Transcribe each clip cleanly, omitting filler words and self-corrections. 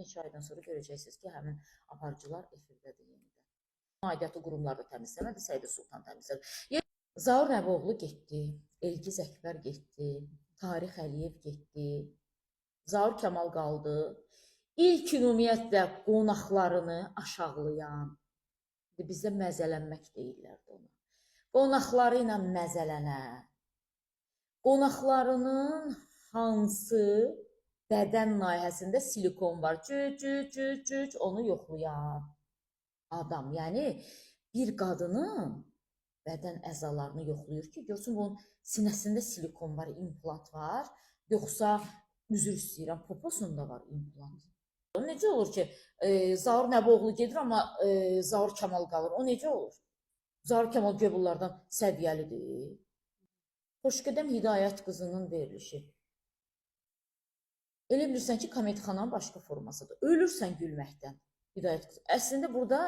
neçə aydan sonra görəcəksiniz ki, həmin aparıcılar efirdədir yenidən. Aidiyyatı qurumlar da təmizləmədi, Səidə Sultan təmizlədi. Zaur Nəboğlu getdi, Elgiz Əkbər getdi, Tarix Əliyev getdi, Zaur Kəmal qaldı. İlk ümumiyyətlə qonaqlarını aşağılayan, bizdə məzələnmək deyirlərdi ona. Qonaqları ilə məzələnə, qonaqlarının hansı bədən layihəsində silikon var, cüc, onu yoxlayan adam. Yəni, bir qadının bədən əzalarını yoxlayır ki, görsün bunun sinəsində silikon var, implant var, yoxsa üzr istəyirəm, poposunda var implant. Necə olur ki, Zaur Nəboğlu gedir, amma Zaur Kəmal qalır. O necə olur? Zaur Kəmal göbullardan səviyyəlidir. Xoşqədəm Hidayət qızının verilişi. Elə bilirsən ki, komedxananın başqa formasıdır. Ölürsən gülməkdən Hidayət qızı. Əslində burada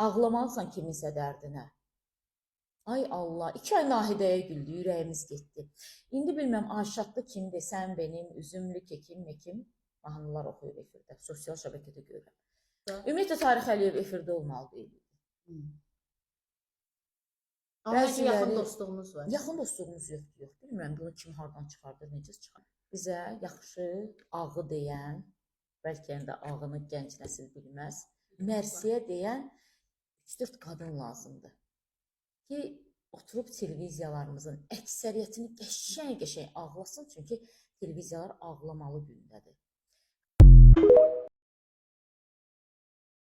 ağlamalısan kiminsə dərdinə. Ay Allah, 2 ay Nahidəyə güldü, ürəyimiz getdi. İndi bilməm, Aşadlı kimdir, sən benim, üzümlü kekim, mekim. Mahnılar oxuyur efirdə, sosial şəbəkədə görürəm. Ümumiyyətlə, Tarix Əliyev efirdə olmalı deyil. Amma yaxın dostluğumuz var. Yaxın dostluğumuz yoxdur, yox. Bilmirəm, bunu kim hardan çıxardır, necə çıxardır. Bizə yaxşı, ağı deyən, bəlkə də ağını gənc nəsil bilməz, Mərsiyə deyən 3-4 qadın lazımdır. Ki, oturub televiziyalarımızın əksəriyyətini qəşəng ağlasın, çünki televiziyalar ağlamalı gündədir.